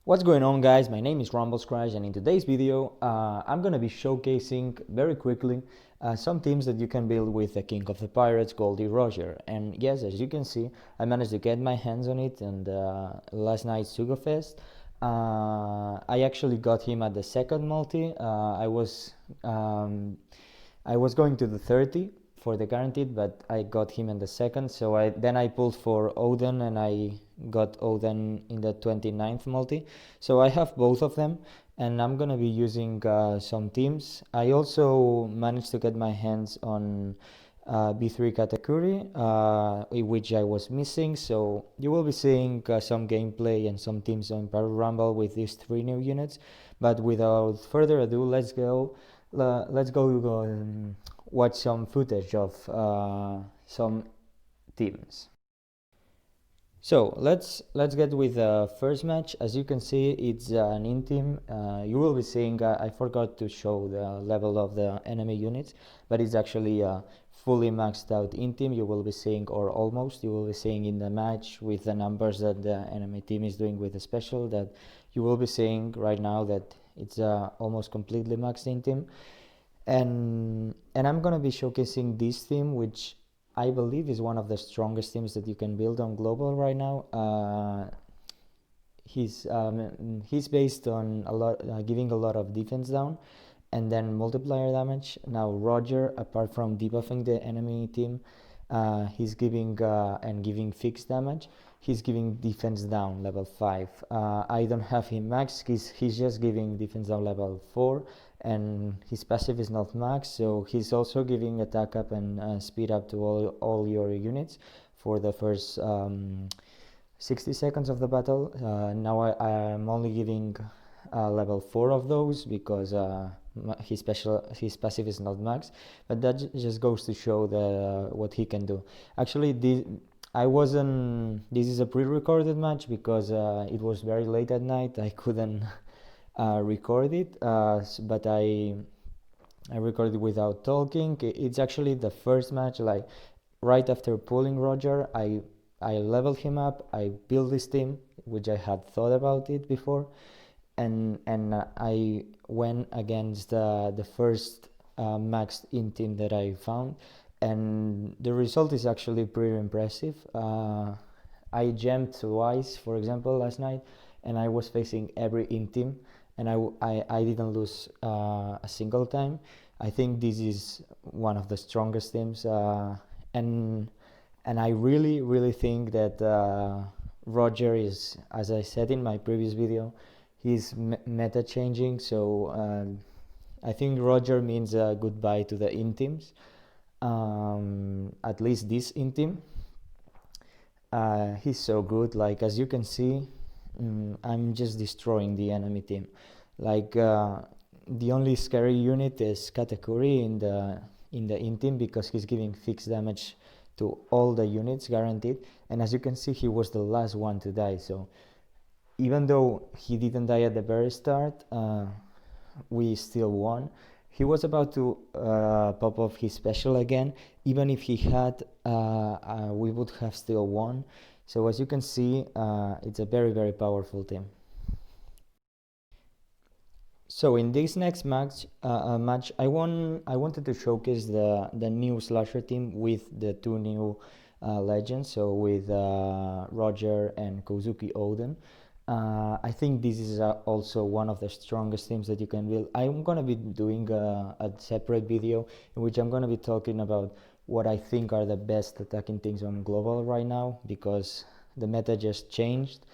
What's going on, guys? My name is Rumble Skrash, and in today's video I'm gonna be showcasing very quickly some teams that you can build with the King of the Pirates, Oden and Roger. And yes, as you can see, I managed to get my hands on it, and last night's Sugofest I actually got him at the second multi. I was going to the 30 for the guaranteed, but I got him in the second, so I pulled for Oden, and I got Oden in the 29th multi. So I have both of them, and I'm gonna be using some teams. I also managed to get my hands on B3 category, which I was missing, so you will be seeing some gameplay and some teams on Battle Rumble with these 3 new units. But without further ado, let's go watch some footage of some teams. So let's get with the first match. As you can see, it's an in team. You will be seeing, I forgot to show the level of the enemy units, but it's actually a fully maxed out in team. You will be seeing, or almost, you will be seeing in the match with the numbers that the enemy team is doing with the special, that you will be seeing right now that it's almost completely maxed in team. And I'm gonna be showcasing this team, which I believe is one of the strongest teams that you can build on global right now. He's based on a lot, giving a lot of defense down, and then multiplier damage. Now Roger, apart from debuffing the enemy team, he's giving and giving fixed damage. He's giving defense down level 5. I don't have him max. He's just giving defense down level 4, and his passive is not max, so he's also giving attack up and speed up to all your units for the first 60 seconds of the battle. Now I'm only giving level 4 of those because his passive is not max, but that just goes to show what he can do. Actually, this is a pre-recorded match because it was very late at night. I couldn't record it, but I recorded without talking. It's actually the first match, like right after pulling Roger. I leveled him up, I built this team, which I had thought about it before, and I went against the first maxed in team that I found, and the result is actually pretty impressive. I gemmed twice, for example, last night, and I was facing every in team, and I didn't lose a single time. I think this is one of the strongest teams, and I really think that Roger is, as I said in my previous video, he's meta changing. So I think Roger means goodbye to the in teams, at least this in team. He's so good. Like, as you can see, I'm just destroying the enemy team. Like, the only scary unit is Katakuri in the in team, because he's giving fixed damage to all the units guaranteed, and as you can see, he was the last one to die. So even though he didn't die at the very start, we still won. He was about to pop off his special again. Even if he had, we would have still won. So as you can see, it's a very powerful team. So in this next match, I wanted to showcase the new slasher team with the 2 new legends. So with Roger and Kozuki Oden. I think this is also one of the strongest teams that you can build. I'm gonna be doing a separate video in which I'm gonna be talking about what I think are the best attacking teams on global right now, because the meta just changed,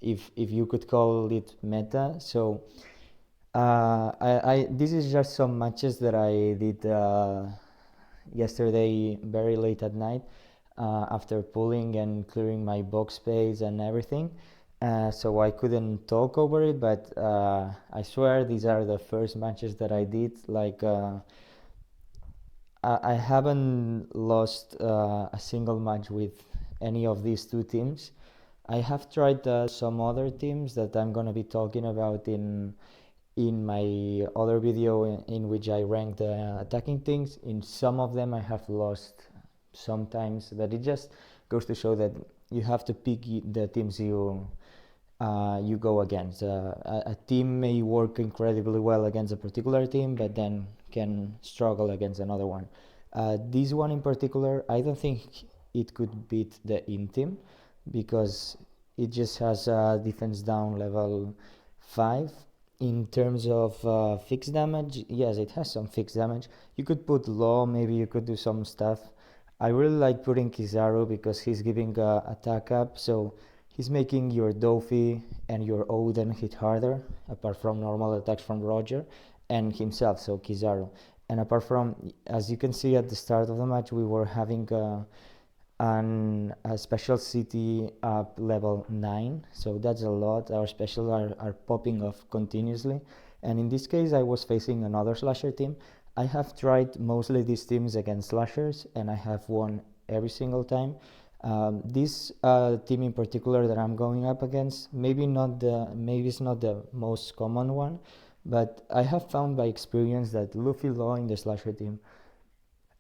if you could call it meta. So this is just some matches that I did yesterday very late at night, after pulling and clearing my box space and everything. So I couldn't talk over it, but I swear these are the first matches that I did. Like, I haven't lost a single match with any of these 2 teams. I have tried some other teams that I'm gonna be talking about in my other video, in which I ranked attacking things. In some of them I have lost sometimes, but it just goes to show that you have to pick the teams you go against. A team may work incredibly well against a particular team, but then can struggle against another one. This one in particular, I don't think it could beat the in team, because it just has defense down level 5. In terms of fixed damage, yes, it has some fixed damage. You could put low, maybe you could do some stuff. I really like putting Kizaru because he's giving attack up, so he's making your Dofi and your Oden hit harder, apart from normal attacks from Roger and himself, so Kizaru. And apart from, as you can see at the start of the match, we were having a special city up level 9, so that's a lot. Our specials are popping off continuously, and in this case I was facing another slasher team. I have tried mostly these teams against slashers and I have won every single time. This team in particular that I'm going up against, maybe it's not the most common one, but I have found by experience that Luffy Law in the slasher team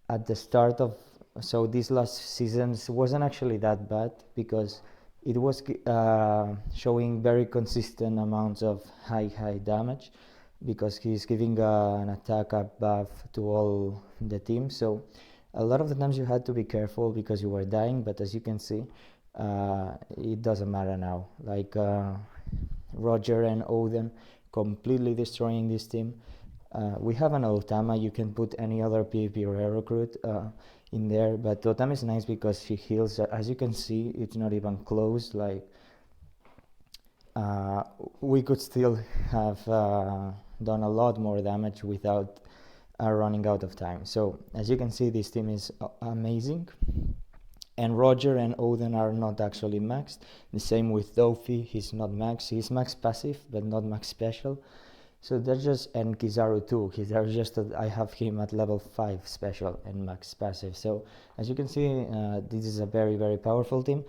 at the start of, so these last seasons wasn't actually that bad, because it was showing very consistent amounts of high damage, because he's giving an attack up buff to all the team. So a lot of the times you had to be careful because you were dying, but as you can see, it doesn't matter now. Like Roger and Oden completely destroying this team. We have an Otama. You can put any other PvP rare recruit in there, but Otama is nice because she heals. As you can see, it's not even close. Like we could still have done a lot more damage without running out of time. So as you can see, this team is amazing. And Roger and Oden are not actually maxed. The same with Dofi, he's not maxed. He's max passive, but not max special. So that's just, and Kizaru too. Kizaru just, I have him at level 5 special and max passive. So as you can see, this is a very powerful team.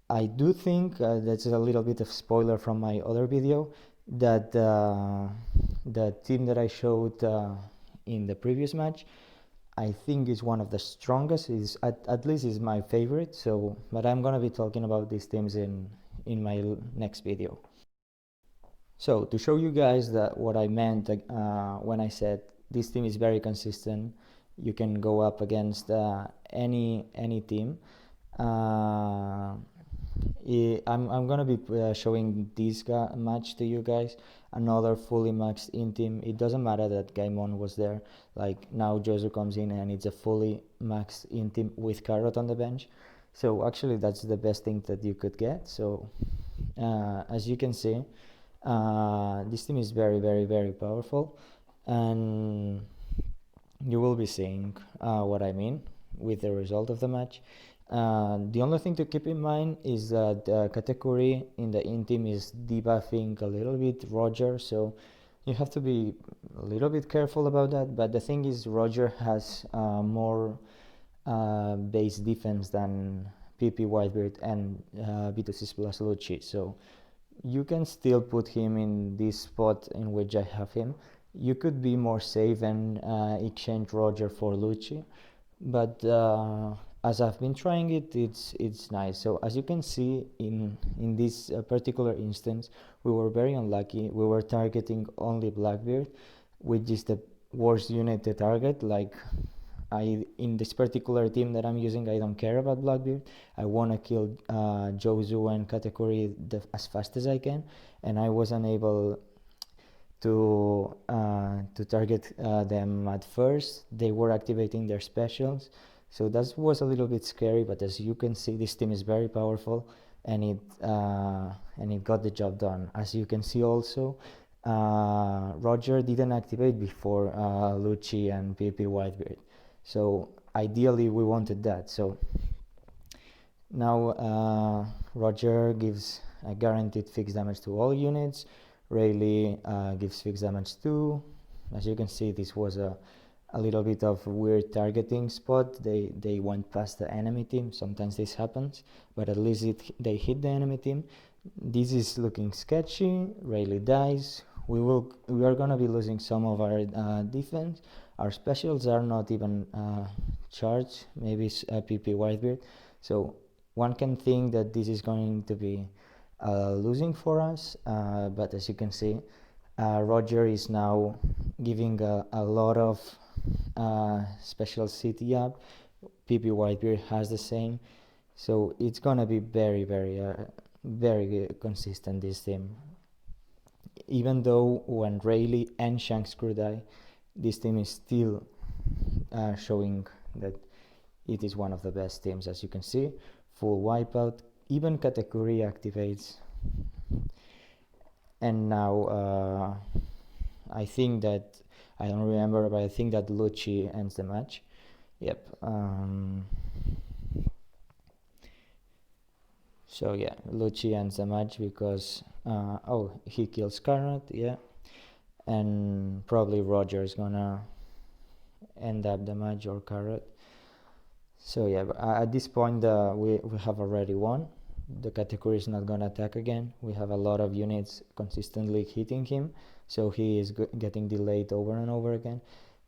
I do think, that's a little bit of spoiler from my other video, that the team that I showed in the previous match, I think is one of the strongest, is at least is my favorite. So, but I'm gonna be talking about these teams in my next video. So to show you guys that what I meant when I said this team is very consistent, you can go up against any team. I'm gonna be showing this match to you guys, another fully maxed in team. It doesn't matter that Gaimon was there, like now Josu comes in and it's a fully maxed in team with Carrot on the bench. So actually that's the best thing that you could get. So as you can see, this team is very powerful, and you will be seeing what I mean with the result of the match. The only thing to keep in mind is that Katakuri in the in team is debuffing a little bit Roger, so you have to be a little bit careful about that. But the thing is, Roger has more base defense than PP Whitebeard and B2C plus Lucci, so you can still put him in this spot in which I have him. You could be more safe and exchange Roger for Lucci, but as I've been trying it, it's nice. So as you can see, in this particular instance, we were very unlucky. We were targeting only Blackbeard, which is the worst unit to target. Like in this particular team that I'm using, I don't care about Blackbeard. I want to kill Josu and Katakuri as fast as I can, and I was unable to target them at first. They were activating their specials, so that was a little bit scary. But as you can see, this team is very powerful, and it got the job done. As you can see also, Roger didn't activate before Lucci and PP Whitebeard, so ideally we wanted that. So now Roger gives a guaranteed fixed damage to all units. Rayleigh gives fixed damage too. As you can see, this was a little bit of weird targeting spot. They went past the enemy team. Sometimes this happens, but at least they hit the enemy team. This is looking sketchy. Rayleigh dies. We are gonna be losing some of our defense. Our specials are not even charged. Maybe it's PP Whitebeard. So one can think that this is going to be losing for us, but as you can see, Roger is now giving a lot of special city up. PP Whitebeard has the same, so it's gonna be very consistent, this team. Even though when Rayleigh and Shanks Crew die, this team is still showing that it is one of the best teams. As you can see, full wipeout, even Katakuri activates, and now I think that, I don't remember, but I think that Lucci ends the match. Yep. So yeah, Lucci ends the match because oh, he kills Carrot, yeah, and probably Roger is gonna end up the match, or Carrot. So yeah, at this point we have already won. The category is not gonna attack again. We have a lot of units consistently hitting him, so he is getting delayed over and over again.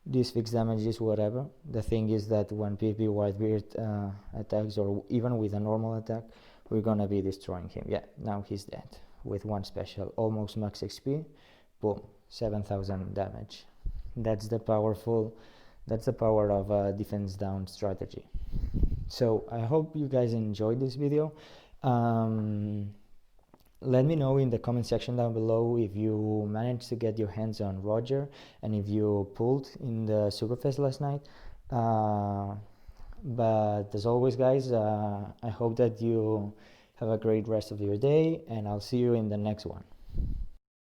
These fixed damages, whatever. The thing is that when PP Whitebeard attacks, or even with a normal attack, we're gonna be destroying him. Yeah, now he's dead with one special, almost max XP. Boom, 7,000 damage. That's the power of a defense down strategy. So I hope you guys enjoyed this video. Let me know in the comment section down below if you managed to get your hands on Roger and if you pulled in the Superfest last night. But as always, guys, I hope that you have a great rest of your day, and I'll see you in the next one.